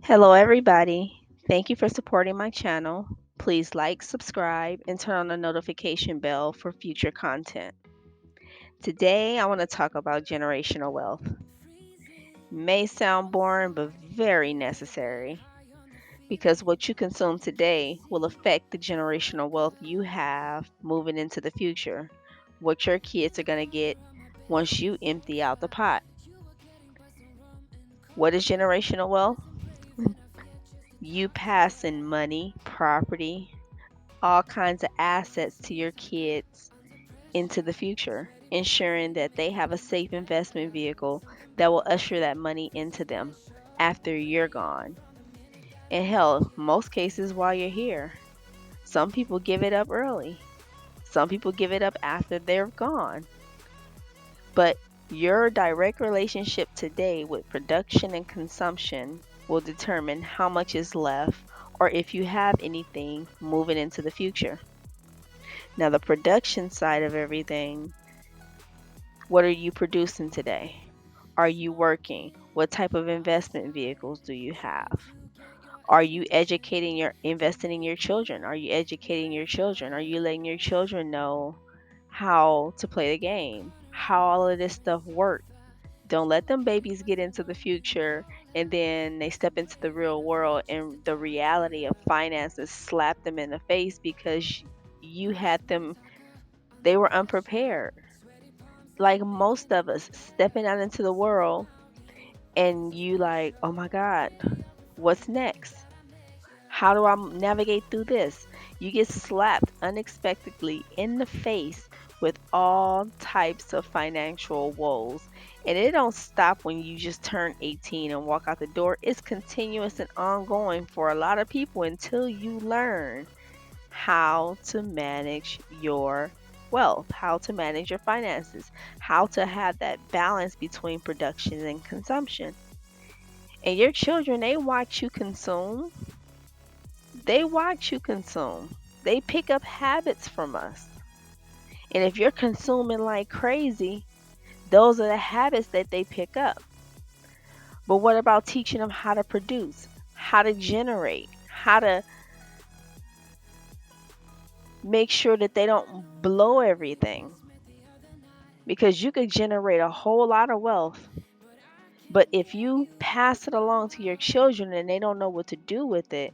Hello, everybody. Thank you for supporting my channel. Please like, subscribe, and turn on the notification bell for future content. Today, I want to talk about generational wealth. May sound boring, but very necessary because what you consume today will affect the generational wealth you have moving into the future, what your kids are going to get once you empty out the pot. What is generational wealth? You passing money, property, all kinds of assets to your kids into the future, ensuring that they have a safe investment vehicle that will usher that money into them after you're gone. And hell, most cases while you're here. Some people give it up early. Some people give it up after they're gone. But your direct relationship today with production and consumption will determine how much is left or if you have anything moving into the future. Now, the production side of everything, what are you producing today? Are you working? What type of investment vehicles do you have? Are you investing in your children? Are you educating your children? Are you letting your children know how to play the game? How all of this stuff works? Don't let them babies get into the future and then they step into the real world and the reality of finances slap them in the face because you had them, they were unprepared. Like most of us stepping out into the world and you like, oh my God, what's next? How do I navigate through this? You get slapped unexpectedly in the face with all types of financial woes. And it don't stop when you just turn 18 and walk out the door. It's continuous and ongoing for a lot of people until you learn how to manage your wealth, how to manage your finances, how to have that balance between production and consumption. And your children, they watch you consume. They watch you consume. They pick up habits from us. And if you're consuming like crazy, those are the habits that they pick up. But what about teaching them how to produce, how to generate, how to make sure that they don't blow everything? Because you could generate a whole lot of wealth, but if you pass it along to your children and they don't know what to do with it,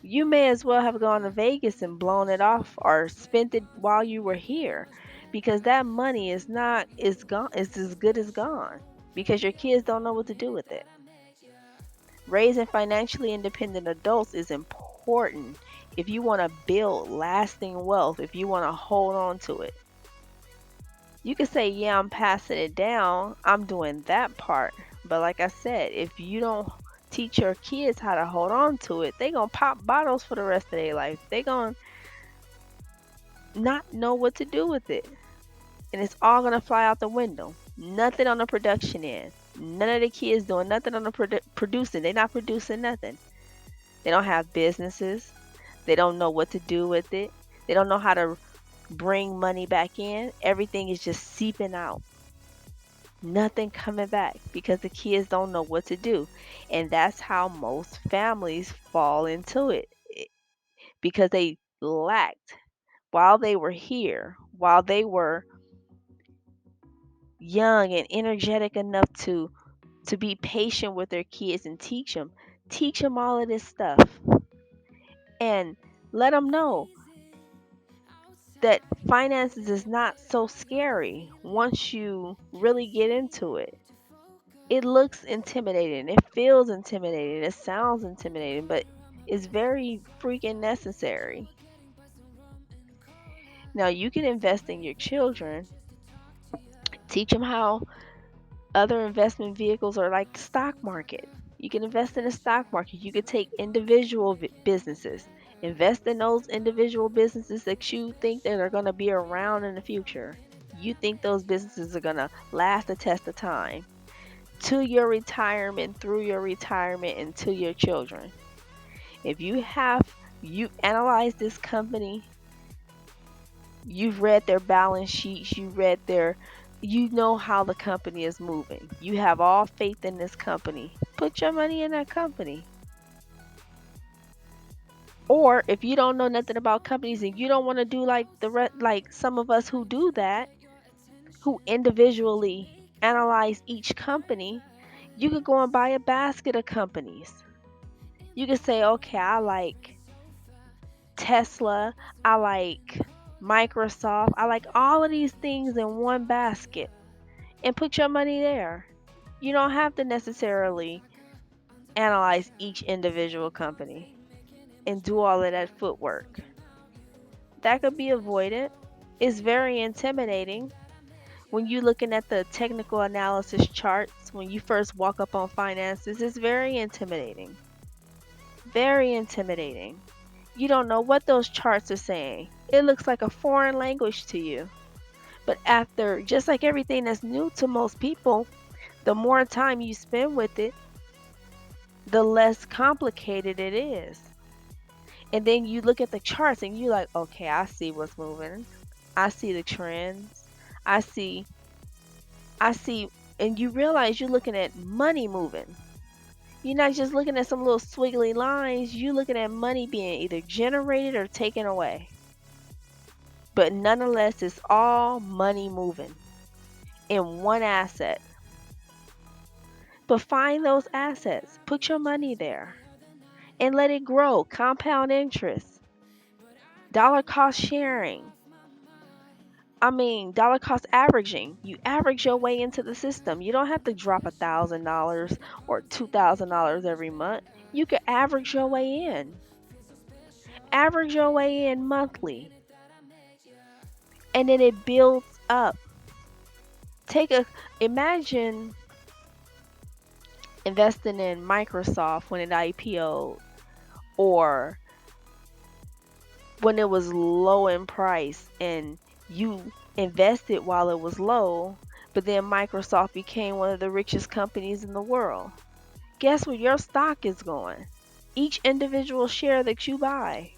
you may as well have gone to Vegas and blown it off or spent it while you were here because that money is gone, is as good as gone because your kids don't know what to do with it. Raising financially independent adults is important if you want to build lasting wealth, if you want to hold on to it. You can say, yeah, I'm passing it down. I'm doing that part. But like I said, if you don't teach your kids how to hold on to it, they going to pop bottles for the rest of their life. They going to not know what to do with it. And it's all going to fly out the window. Nothing on the production end. None of the kids doing nothing on the producing. They're not producing nothing. They don't have businesses. They don't know what to do with it. They don't know how to bring money back in. Everything is just seeping out. Nothing coming back because the kids don't know what to do. And that's how most families fall into it because they lacked while they were here, while they were young and energetic enough to be patient with their kids and teach them all of this stuff and let them know that finances is not so scary once you really get into it. It looks intimidating. It feels intimidating. It sounds intimidating, but it's very freaking necessary. Now, you can invest in your children, teach them how other investment vehicles are like the stock market. You can invest in the stock market. You could take individual businesses, invest in those individual businesses that you think that are going to be around in the future. You think those businesses are going to last the test of time to your retirement, through your retirement, and to your children. If you analyze this company, you've read their balance sheets, you know how the company is moving. You have all faith in this company. Put your money in that company. Or if you don't know nothing about companies and you don't want to do like like some of us who do that, who individually analyze each company, you could go and buy a basket of companies. You could say, okay, I like Tesla, I like Microsoft, I like all of these things in one basket and put your money there. You don't have to necessarily analyze each individual company and do all of that footwork. That could be avoided. It's very intimidating when you're looking at the technical analysis charts when you first walk up on finances. It's very intimidating. Very intimidating. You don't know what those charts are saying. It looks like a foreign language to you. But after, just like everything that's new to most people, the more time you spend with it, the less complicated it is. And then you look at the charts and you're like, okay, I see what's moving. I see the trends. I see, I see, and you realize you're looking at money moving. You're not just looking at some little swiggly lines, you're looking at money being either generated or taken away. But nonetheless, it's all money moving in one asset. But find those assets, put your money there, and let it grow. Compound interest, dollar cost sharing. I mean, dollar cost averaging. You average your way into the system. You don't have to drop $1,000 or $2,000 every month. You can average your way in. Average your way in monthly, and then it builds up. Take a Imagine investing in Microsoft when it IPO'd, or when it was low in price and you invested while it was low, but then Microsoft became one of the richest companies in the world. Guess where your stock is going? Each individual share that you buy.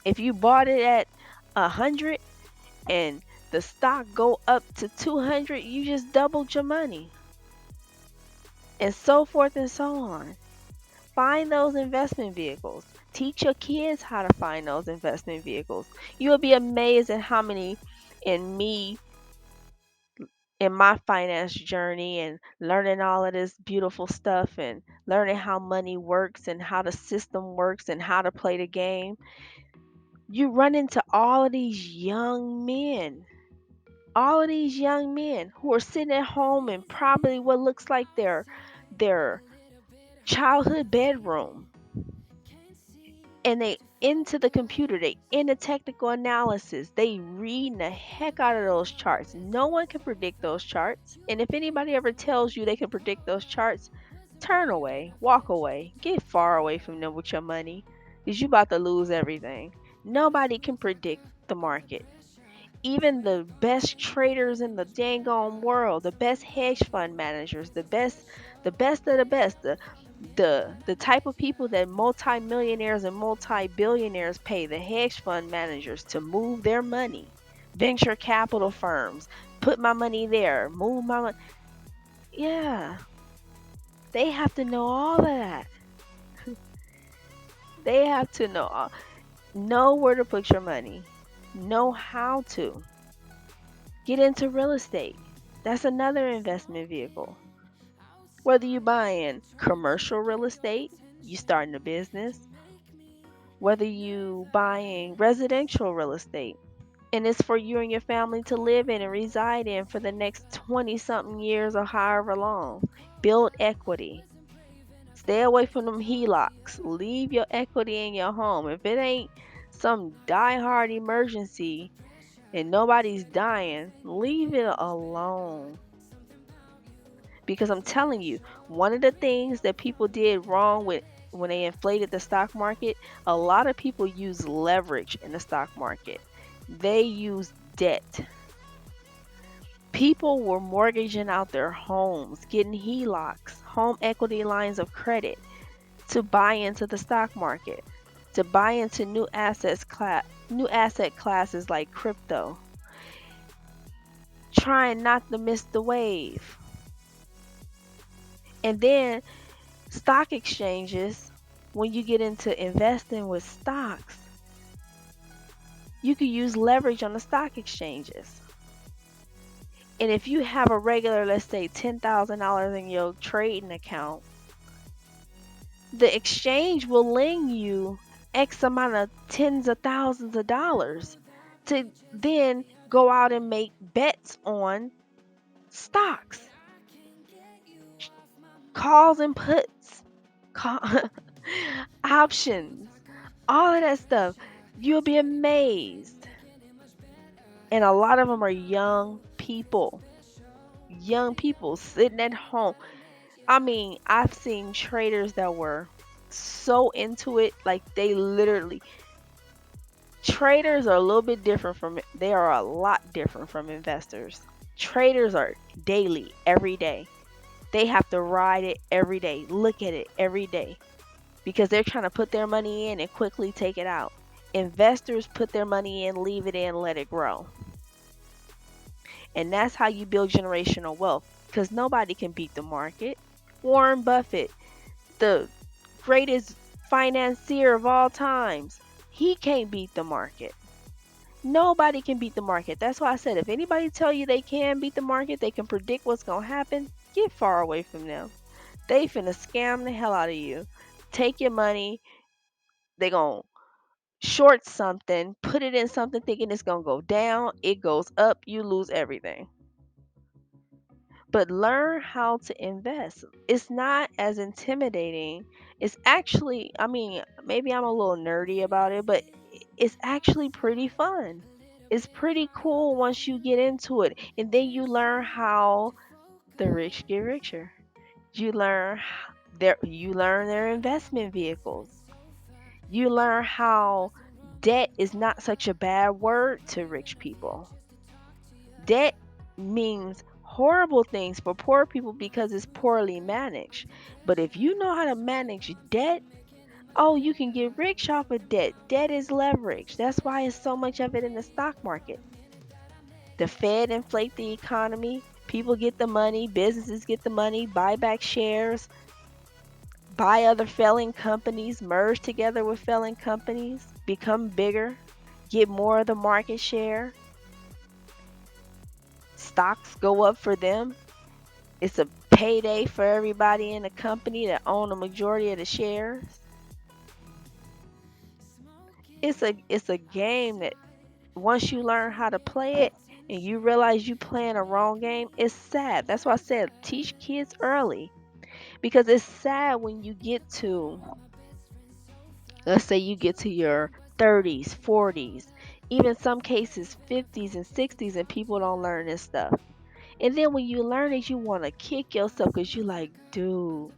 If you bought it at 100 and the stock go up to 200, you just doubled your money. And so forth and so on. Find those investment vehicles. Teach your kids how to find those investment vehicles. You'll be amazed at how many in me in my finance journey and learning all of this beautiful stuff and learning how money works and how the system works and how to play the game. You run into all of these young men who are sitting at home in probably what looks like their childhood bedroom, and they into the computer, they into technical analysis, they reading the heck out of those charts. No one can predict those charts, and if anybody ever tells you they can predict those charts, turn away, walk away, get far away from them with your money, because you about to lose everything. Nobody can predict the market. Even the best traders in the dang on world, the best hedge fund managers, the best of the best, the type of people that multimillionaires and multi-billionaires pay, the hedge fund managers, to move their money. Venture capital firms, put my money there, move my money. Yeah, they have to know all of that. They have to know where to put your money, know how to get into real estate. That's another investment vehicle. Whether you buying commercial real estate, you starting a business, whether you buying residential real estate, and it's for you and your family to live in and reside in for the next 20 something years or however long. Build equity. Stay away from them HELOCs. Leave your equity in your home. If it ain't some die-hard emergency and nobody's dying, leave it alone. Because I'm telling you, one of the things that people did wrong with when they inflated the stock market, a lot of people use leverage in the stock market. They use debt. People were mortgaging out their homes, getting HELOCs, home equity lines of credit, to buy into the stock market, to buy into new asset classes like crypto, trying not to miss the wave. And then stock exchanges, when you get into investing with stocks, you can use leverage on the stock exchanges. And if you have a regular, let's say $10,000 in your trading account, the exchange will lend you X amount of tens of thousands of dollars to then go out and make bets on stocks, calls and puts, call, options, all of that stuff. You'll be amazed. And a lot of them are young people sitting at home. I mean, I've seen traders that were so into it, like they literally, traders are a little bit different from, they are a lot different from investors. Traders are daily, every day. They have to ride it every day, look at it every day because they're trying to put their money in and quickly take it out. Investors put their money in, leave it in, let it grow. And that's how you build generational wealth because nobody can beat the market. Warren Buffett, the greatest financier of all times, he can't beat the market. Nobody can beat the market. That's why I said if anybody tell you they can beat the market, they can predict what's going to happen, get far away from them. They finna scam the hell out of you. Take your money. They going to short something, put it in something thinking it's going to go down. It goes up. You lose everything. But learn how to invest. It's not as intimidating. It's actually, I mean, maybe I'm a little nerdy about it, but it's actually pretty fun. It's pretty cool once you get into it. And then you learn how the rich get richer. You learn their investment vehicles. You learn how debt is not such a bad word to rich people. Debt means horrible things for poor people because it's poorly managed. But if you know how to manage debt, oh, you can get rich off of debt. Debt is leverage. That's why it's so much of it in the stock market. The Fed inflate the economy. People get the money. Businesses get the money. Buy back shares. Buy other failing companies. Merge together with failing companies. Become bigger. Get more of the market share. Stocks go up for them. It's a payday for everybody in the company that own a majority of the shares. It's a game that once you learn how to play it and you realize you playing a wrong game, it's sad. That's why I said teach kids early because it's sad when you get to, let's say you get to your 30s, 40s, even some cases 50s and 60s and people don't learn this stuff. And then when you learn it, you want to kick yourself because you like, dude,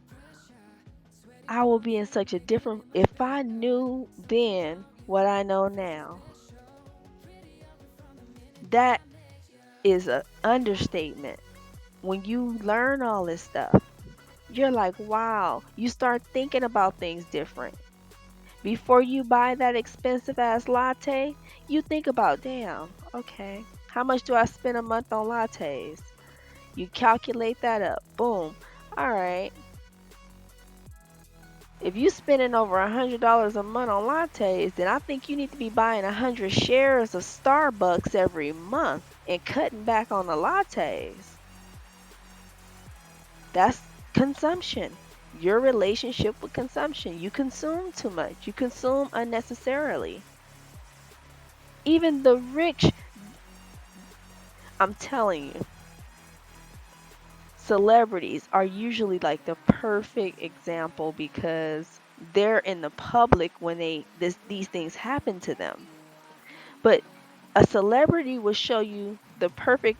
I will be in such a different, if I knew then what I know now. That is an understatement. When you learn all this stuff, you're like, wow, you start thinking about things different. Before you buy that expensive ass latte, you think about, damn, okay, how much do I spend a month on lattes? You calculate that up. Boom. All right. If you spending over $100 a month on lattes, then I think you need to be buying 100 shares of Starbucks every month and cutting back on the lattes. That's consumption. Your relationship with consumption. You consume too much. You consume unnecessarily. Even the rich, I'm telling you, celebrities are usually like the perfect example because they're in the public when these things happen to them. But a celebrity will show you the perfect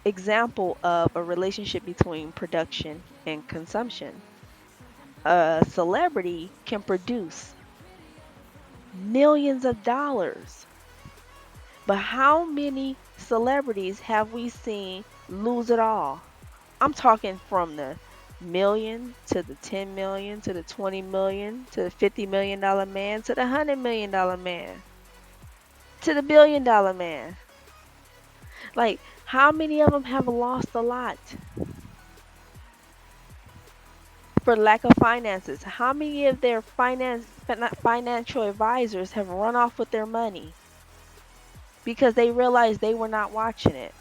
example of a relationship between production and consumption. A celebrity can produce millions of dollars. But how many celebrities have we seen lose it all? I'm talking from the million to the 10 million to the 20 million to the $50 million man to the $100 million man to the $1 billion man. Like, how many of them have lost a lot? for lack of finances. How many of their financial advisors have run off with their money because they realized they were not watching it?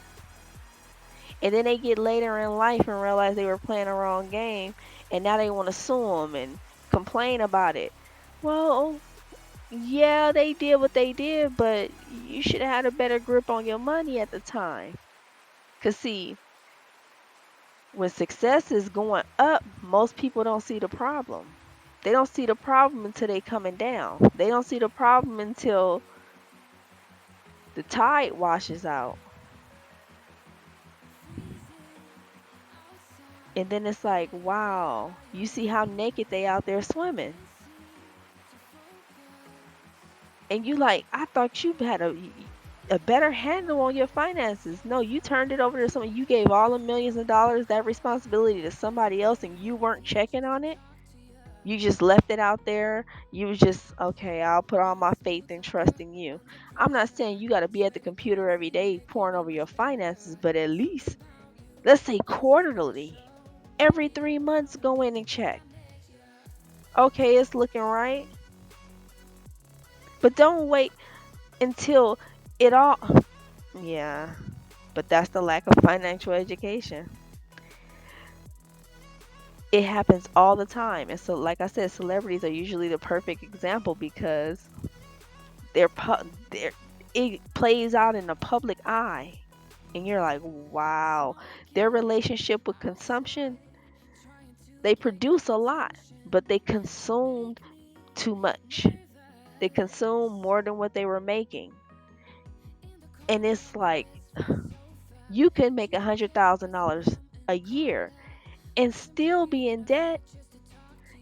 And then they get later in life and realize they were playing the wrong game, and now they want to sue them and complain about it. Well, yeah, they did what they did, but you should have had a better grip on your money at the time. Because, see, when success is going up, most people don't see the problem. They don't see the problem until they coming down. They don't see the problem until the tide washes out. And then it's like, wow, you see how naked they out there swimming. And you like, I thought you had a better handle on your finances. No, you turned it over to someone. You gave all the millions of dollars, that responsibility, to somebody else, and you weren't checking on it. You just left it out there. You was just, okay, I'll put all my faith and trust in you. I'm not saying you got to be at the computer every day pouring over your finances, but at least, let's say quarterly, every 3 months, go in and check. Okay, it's looking right. But don't wait until it all, yeah, but that's the lack of financial education. It happens all the time. And so, like I said, celebrities are usually the perfect example because they're it plays out in the public eye, and you're like, wow, their relationship with consumption. They produce a lot, but they consumed too much. They consumed more than what they were making, and it's like you can make $100,000 a year and still be in debt.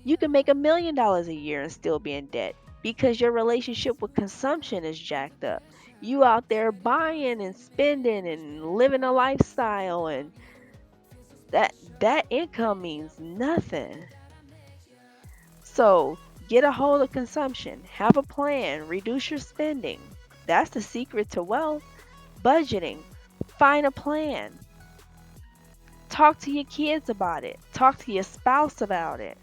You can make $1 million a year and still be in debt because your relationship with consumption is jacked up. You out there buying and spending and living a lifestyle, and that that income means nothing. So get a hold of consumption, have a plan, reduce your spending. That's the secret to wealth. Budgeting. Find a plan. Talk to your kids about it. Talk to your spouse about it.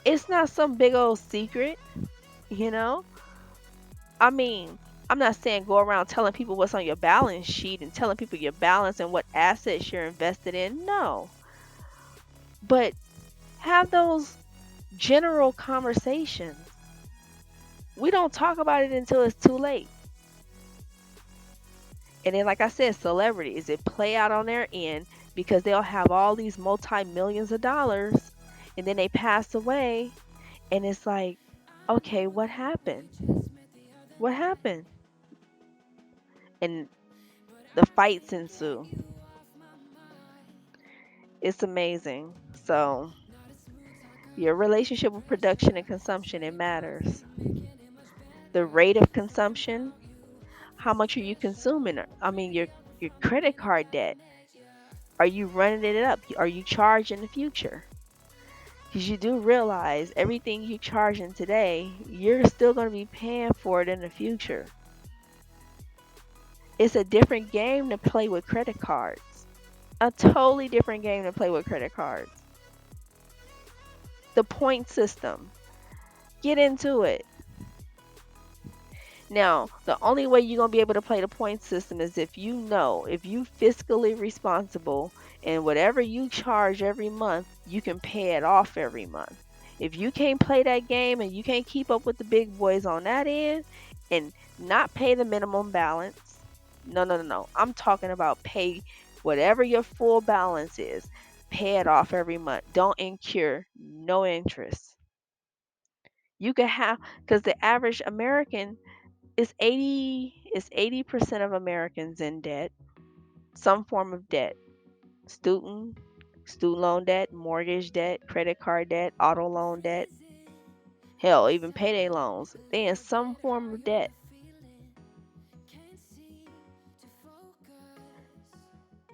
It's not some big old secret, you know? I mean, I'm not saying go around telling people what's on your balance sheet and telling people your balance and what assets you're invested in. No. But have those general conversations. We don't talk about it until it's too late. And then, like I said, celebrities, it play out on their end because they'll have all these multi-millions of dollars and then they pass away, and it's like, okay, what happened? What happened? And the fights ensue. It's amazing. So, your relationship with production and consumption, it matters. The rate of consumption, how much are you consuming? I mean, your credit card debt. Are you running it up? Are you charged in the future? Because you do realize everything you charging today, you're still going to be paying for it in the future. It's a different game to play with credit cards. A totally different game to play with credit cards. The point system. Get into it. Now, the only way you're going to be able to play the point system is if you fiscally responsible, and whatever you charge every month, you can pay it off every month. If you can't play that game and you can't keep up with the big boys on that end and not pay the minimum balance, no, no, no, no. I'm talking about pay whatever your full balance is. Pay it off every month. Don't incur no interest. You can have, because the average American is 80% of Americans in debt, some form of debt. Student student loan debt, mortgage debt, credit card debt, auto loan debt, hell, even payday loans. They in some form of debt.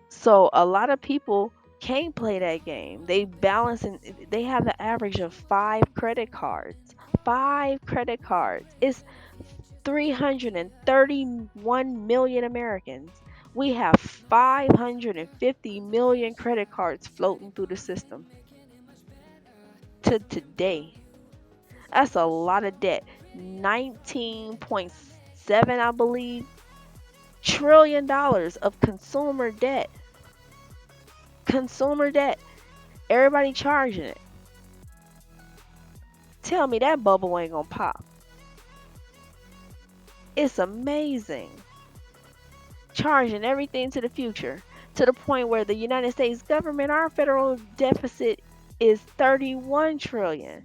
So a lot of people can't play that game. They balance and they have the average of 5 credit cards. 5 credit cards. It's 331 million Americans. We have 550 million credit cards floating through the system to today. That's a lot of debt. 19.7, I believe, trillion dollars of consumer debt. Consumer debt. Everybody charging it. Tell me that bubble ain't gonna pop. It's amazing. Charging everything to the future to the point where the United States government, our federal deficit is 31 trillion.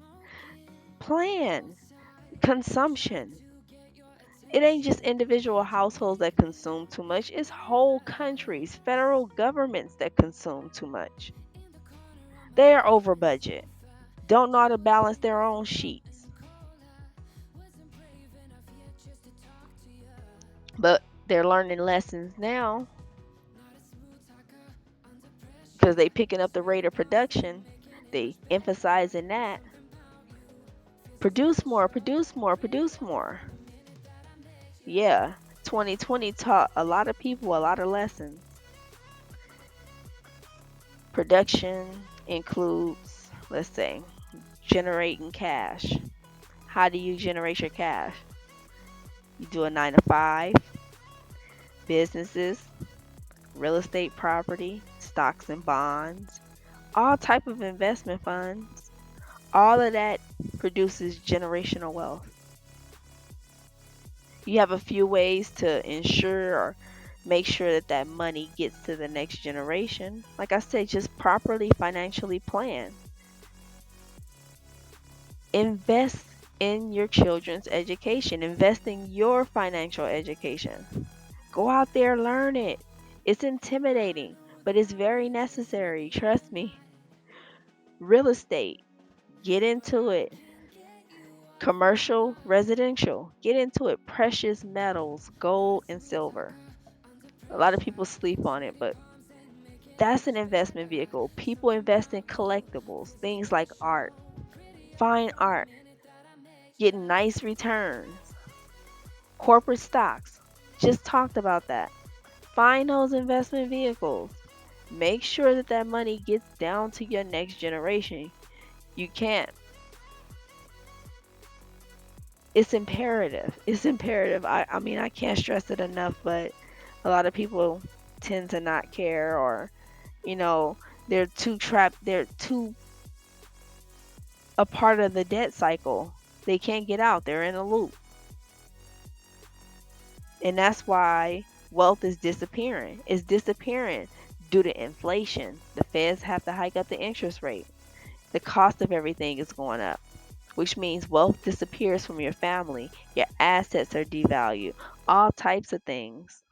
Plan consumption. It ain't just individual households that consume too much, it's whole countries, federal governments that consume too much. They are over budget, don't know how to balance their own sheets. But they're learning lessons now because they picking up the rate of production. They emphasizing that. Produce more, produce more, produce more. Yeah, 2020 taught a lot of people a lot of lessons. Production includes, let's say, generating cash. How do you generate your cash? You do a 9 to 5, businesses, real estate property, stocks and bonds, all type of investment funds. All of that produces generational wealth. You have a few ways to ensure or make sure that that money gets to the next generation. Like I said, just properly financially plan. Invest in your children's education. Invest in your financial education. Go out there, learn it. It's intimidating, but it's very necessary. Trust me. Real estate, get into it. Commercial, residential, get into it. Precious metals, gold and silver. A lot of people sleep on it, but that's an investment vehicle. People invest in collectibles, things like art, fine art, getting nice returns. Corporate stocks, just talked about that. Find those investment vehicles. Make sure that that money gets down to your next generation. You can't. It's imperative. It's imperative. I mean, I can't stress it enough, but a lot of people tend to not care, or, you know, they're too trapped. They're too a part of the debt cycle. They can't get out. They're in a loop. And that's why wealth is disappearing. It's disappearing due to inflation. The feds have to hike up the interest rate. The cost of everything is going up, which means wealth disappears from your family. Your assets are devalued. All types of things.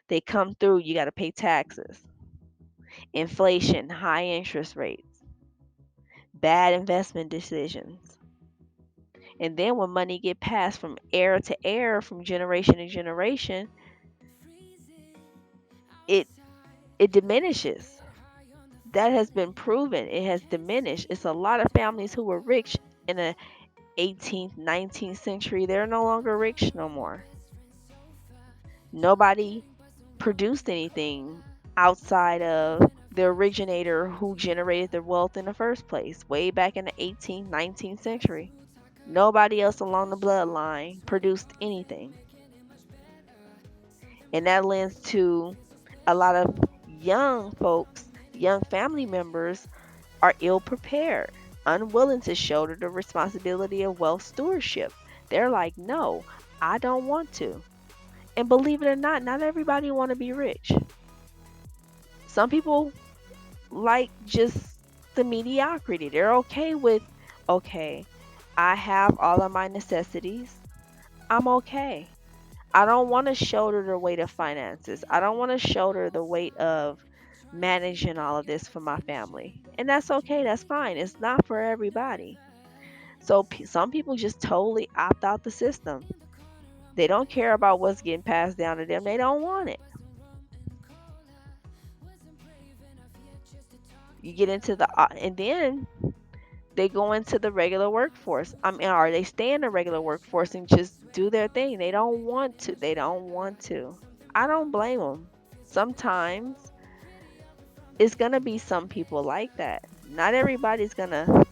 They come through, you got to pay taxes. Inflation, high interest rates, bad investment decisions. And then when money get passed from heir to heir, from generation to generation, it it diminishes. That has been proven. It has diminished. It's a lot of families who were rich in the 18th, 19th century. They're no longer rich no more. Nobody produced anything outside of the originator who generated the wealth in the first place, way back in the 18th, 19th century. Nobody else along the bloodline produced anything. And that lends to a lot of young folks, young family members are ill prepared, unwilling to shoulder the responsibility of wealth stewardship. They're like, "No, I don't want to." And believe it or not everybody want to be rich. Some people like just the mediocrity. They're okay with, okay, I have all of my necessities. I'm okay. I don't want to shoulder the weight of finances. I don't want to shoulder the weight of managing all of this for my family. And that's okay. That's fine. It's not for everybody. So some people just totally opt out the system. They don't care about what's getting passed down to them. They don't want it. You get into the and then they go into the regular workforce. I mean, or they stay in the regular workforce and just do their thing. They don't want to. They don't want to. I don't blame them. Sometimes it's going to be some people like that. Not everybody's going to,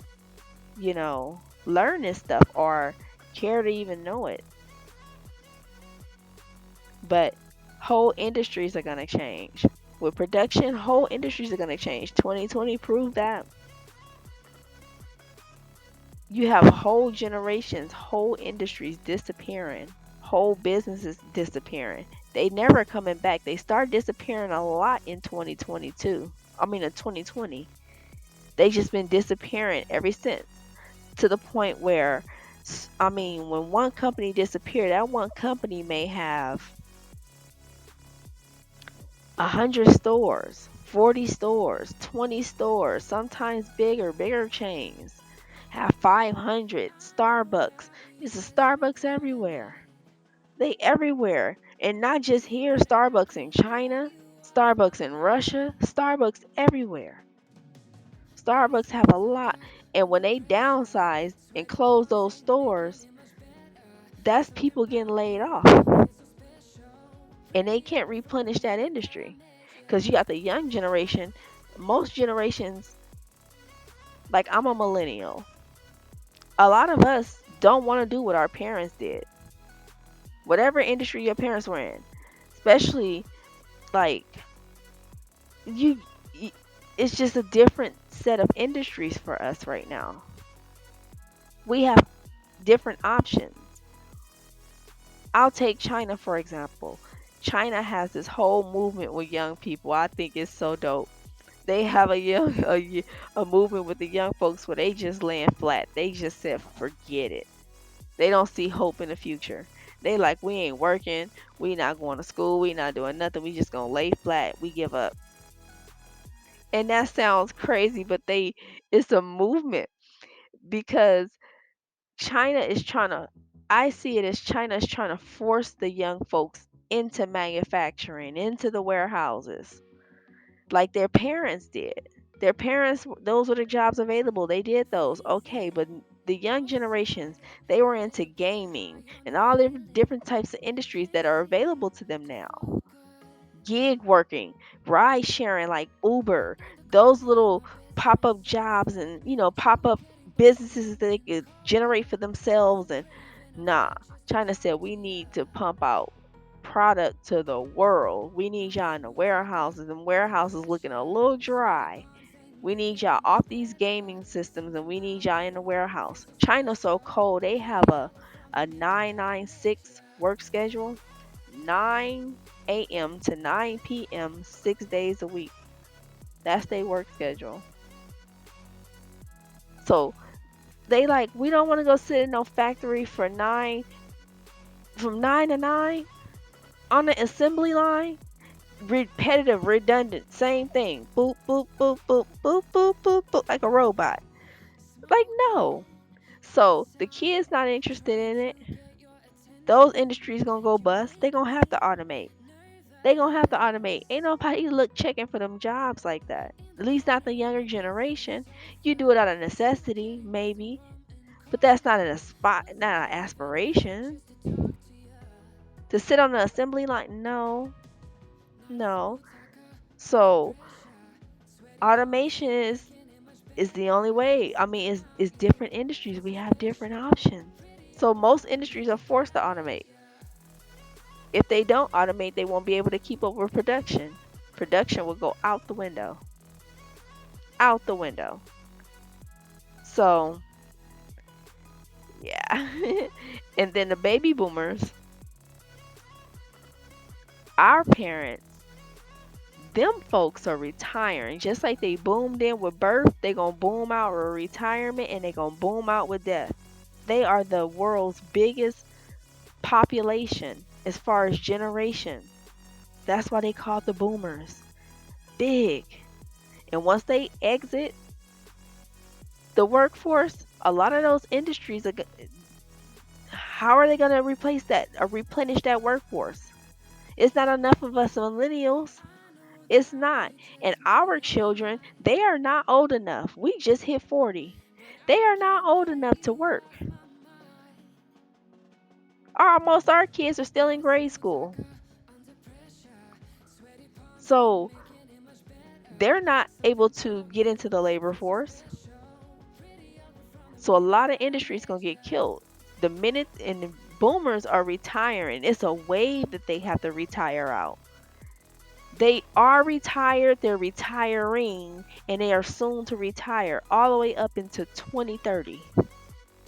learn this stuff or care to even know it. But whole industries are going to change. With production, whole industries are going to change. 2020 proved that. You have whole generations, whole industries disappearing, whole businesses disappearing. They never coming back. They start disappearing a lot in 2022. I mean, in 2020. They just been disappearing ever since, to the point where, I mean, when one company disappeared, that one company may have 100 stores, 40 stores, 20 stores, sometimes bigger chains. Have 500 Starbucks. There's a Starbucks everywhere. They everywhere. And not just here, Starbucks in China, Starbucks in Russia, Starbucks everywhere. Starbucks have a lot. And when they downsize and close those stores, that's people getting laid off. And they can't replenish that industry. Because you got the young generation. Most generations, like I'm a millennial. A lot of us don't want to do what our parents did. Whatever industry your parents were in. Especially like you, it's just a different set of industries for us right now. We have different options. I'll take China for example. China has this whole movement with young people. I think it's so dope. They have a movement with the young folks where they just laying flat. They just said forget it. They don't see hope in the future. They like we ain't working, we not going to school, we not doing nothing. We just gonna lay flat. We give up. And that sounds crazy, but it's a movement because China is trying to I see it as China is trying to force the young folks into manufacturing, into the warehouses, like their parents did. Their parents, those were the jobs available. They did those. Okay, but the young generations, they were into gaming and all the different types of industries that are available to them now. Gig working, ride sharing like Uber, those little pop up jobs and, pop up businesses that they could generate for themselves. And nah, China said we need to pump out product to the world. We need y'all in the warehouses, and warehouses looking a little dry. We need y'all off these gaming systems, and we need y'all in the warehouse. China's so cold, they have a 996 work schedule, 9 a.m. to 9 p.m. 6 days a week. That's their work schedule. So they like, we don't want to go sit in no factory from 9 to 9 on the assembly line. Repetitive, redundant, same thing. Boop, boop, boop, boop, boop, boop, boop, boop, like a robot. Like, no. So the kids not interested in it. Those industries gonna go bust. They gonna have to automate. They gonna have to automate. Ain't nobody look checking for them jobs like that. At least not the younger generation. You do it out of necessity, maybe, but that's not not an aspiration. To sit on the assembly line, no, no. So automation is the only way. I mean, it's different industries. We have different options. So most industries are forced to automate. If they don't automate, they won't be able to keep up with production. Production will go out the window. Out the window. So, yeah. And then the baby boomers, our parents, them folks are retiring. Just like they boomed in with birth, they going to boom out with retirement and they going to boom out with death. They are the world's biggest population as far as generation. That's why they call the boomers. Big. And once they exit the workforce, a lot of those industries are how are they going to replace that or replenish that workforce? It's not enough of us millennials. It's not. And our children, they are not old enough. We just hit 40. They are not old enough to work. Almost our kids are still in grade school. So they're not able to get into the labor force. So a lot of industries gonna get killed. The minute and the boomers are retiring, it's a wave that they have to retire out. They are retired, they're retiring, and they are soon to retire all the way up into 2030.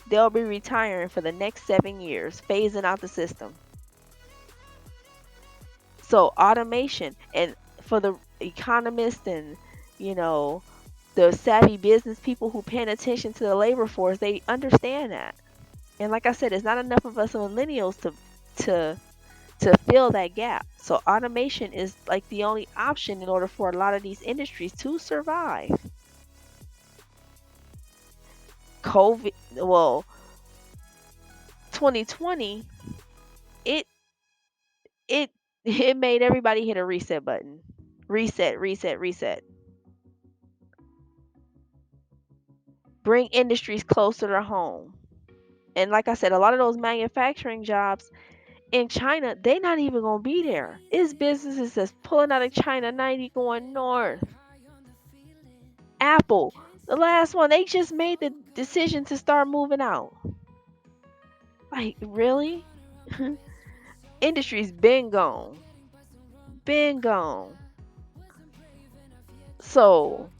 They'll be retiring for the next 7 years, phasing out the system. So automation, and for the economists and you know the savvy business people who paying attention to the labor force, they understand that. And like I said, it's not enough of us millennials to to fill that gap. So automation is like the only option in order for a lot of these industries to survive. COVID, well, 2020, it it it made everybody hit a reset button. Reset, reset, reset. Bring industries closer to home. And like I said, a lot of those manufacturing jobs in China, they not even gonna be there. It's businesses that's pulling out of China 90 going north. Apple, the last one, they just made the decision to start moving out. Like, really? Industry's been gone. Been gone. So,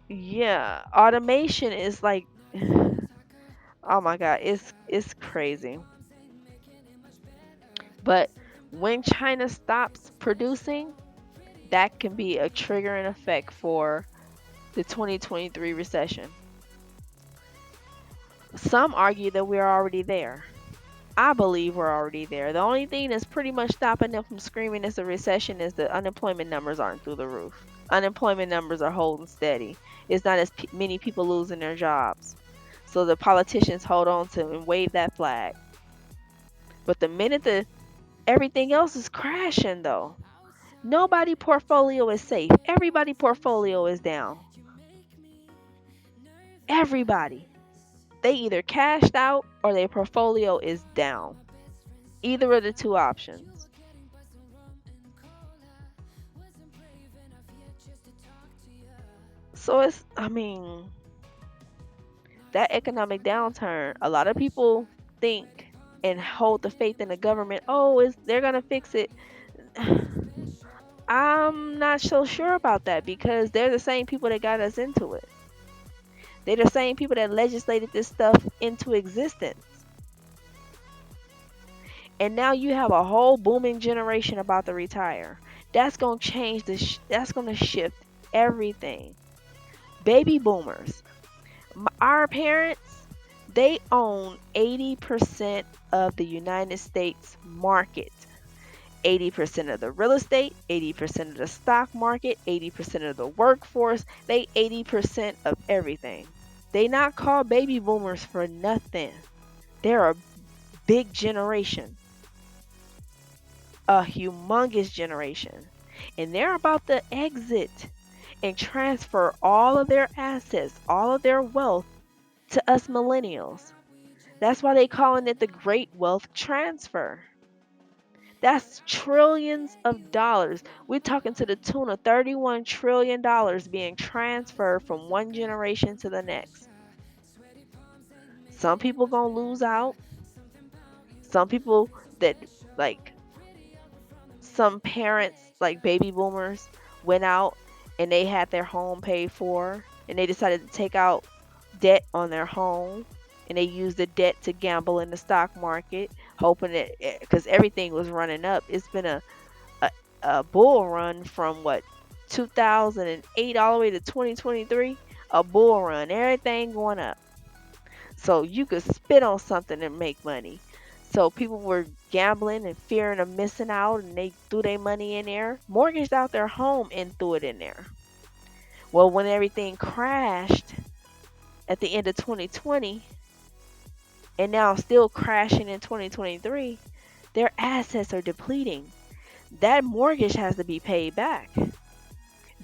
yeah, automation is like oh my god, it's crazy. But when China stops producing, that can be a triggering effect for the 2023 recession. Some argue that we're already there. I believe we're already there. The only thing that's pretty much stopping them from screaming it's a recession is the unemployment numbers aren't through the roof. Unemployment numbers are holding steady. It's not as many people losing their jobs. So the politicians hold on to and wave that flag. But the minute everything else is crashing though, nobody portfolio is safe. Everybody portfolio is down. Everybody. They either cashed out or their portfolio is down. Either of the two options. So it's, I mean, that economic downturn, a lot of people think and hold the faith in the government, oh, they're going to fix it. I'm not so sure about that because they're the same people that got us into it. They're the same people that legislated this stuff into existence. And now you have a whole booming generation about to retire. That's going to change that's going to shift everything. Baby boomers, our parents, they own 80% of the United States market. 80% of the real estate, 80% of the stock market, 80% of the workforce, they 80% of everything. They not called baby boomers for nothing. They're a big generation, a humongous generation. And they're about to exit and transfer all of their assets, all of their wealth to us millennials. That's why they calling it the great wealth transfer. That's trillions of dollars. We're talking to the tune of $31 trillion being transferred from one generation to the next. Some people gonna lose out. Some people that like some parents like baby boomers went out and they had their home paid for and they decided to take out debt on their home and they used the debt to gamble in the stock market hoping that because everything was running up. It's been a, a bull run from what 2008 all the way to 2023. A bull run, everything going up, so you could spit on something and make money. So people were gambling and fearing of missing out, and they threw their money in there, mortgaged out their home, and threw it in there. Well, when everything crashed at the end of 2020, and now still crashing in 2023, their assets are depleting. That mortgage has to be paid back.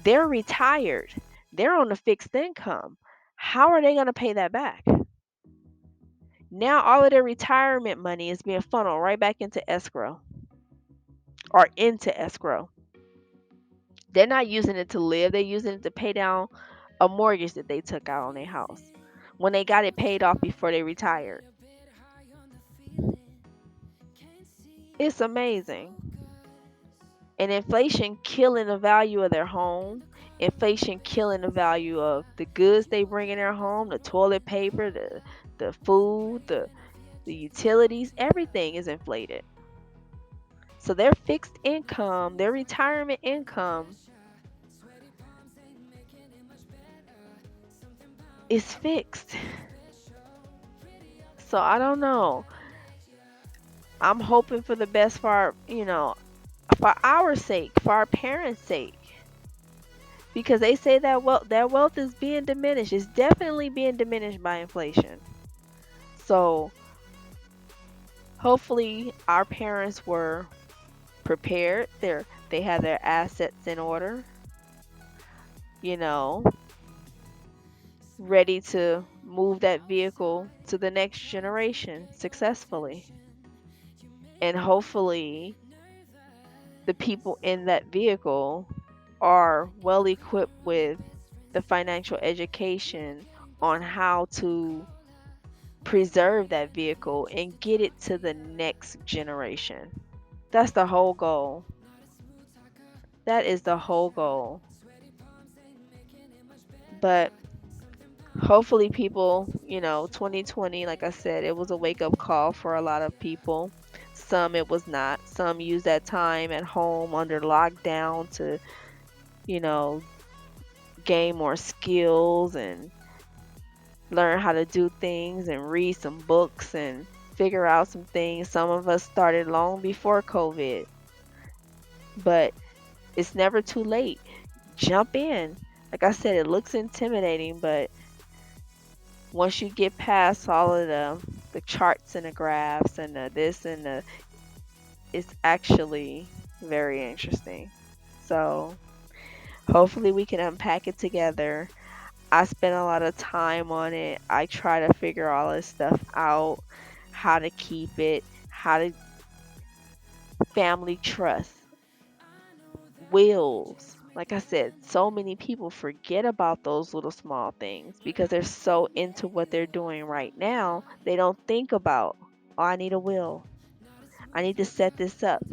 They're retired. They're on a fixed income. How are they going to pay that back? Now all of their retirement money is being funneled right back into escrow or into escrow. They're not using it to live, they're using it to pay down a mortgage that they took out on their house when they got it paid off before they retired. It's amazing. And inflation killing the value of their home, inflation killing the value of the goods they bring in their home, the toilet paper, the food, the utilities, everything is inflated. So their fixed income, their retirement income is fixed. So I don't know. I'm hoping for the best for our, for our sake, for our parents' sake. Because they say that wealth is being diminished. It's definitely being diminished by inflation. So hopefully our parents were prepared. They had their assets in order, you know, ready to move that vehicle to the next generation successfully. And hopefully the people in that vehicle are well equipped with the financial education on how to preserve that vehicle and get it to the next generation. That's the whole goal. That is the whole goal. But hopefully people, 2020, like I said, it was a wake up call for a lot of people. Some it was not. Some used that time at home under lockdown to, you know, gain more skills and learn how to do things and read some books and figure out some things. Some of us started long before COVID, but it's never too late. Jump in. Like I said, it looks intimidating, but once you get past all of the charts and the graphs and the this and the, it's actually very interesting. So hopefully we can unpack it together. I spent a lot of time on it. I try to figure all this stuff out, how to keep it, how to family trust, wills. Like I said, so many people forget about those little small things because they're so into what they're doing right now. They don't think about, oh, I need a will. I need to set this up.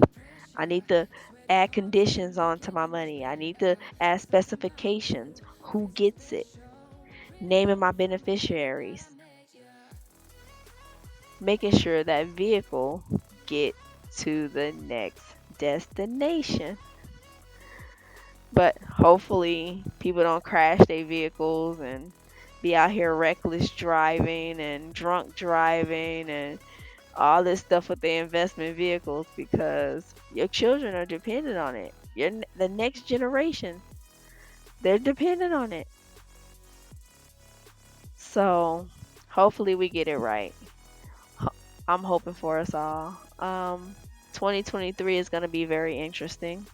I need to add conditions onto my money. I need to add specifications. Who gets it? Naming my beneficiaries. Making sure that vehicle get to the next destination. But hopefully people don't crash their vehicles and be out here reckless driving and drunk driving and all this stuff with their investment vehicles because your children are dependent on it. The next generation, they're dependent on it. So hopefully we get it right. I'm hoping for us all. 2023 is going to be very interesting.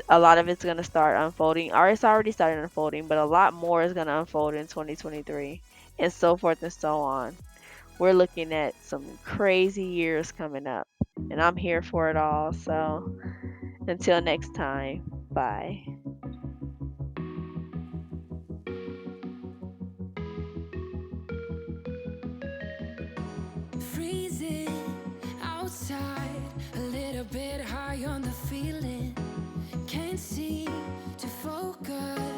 A lot of it's going to start unfolding, or it's already started unfolding, but a lot more is going to unfold in 2023, and so forth and so on. We're looking at some crazy years coming up, and I'm here for it all. So until next time, bye. Freezing outside, a little bit high on the feeling. Can't seem to focus.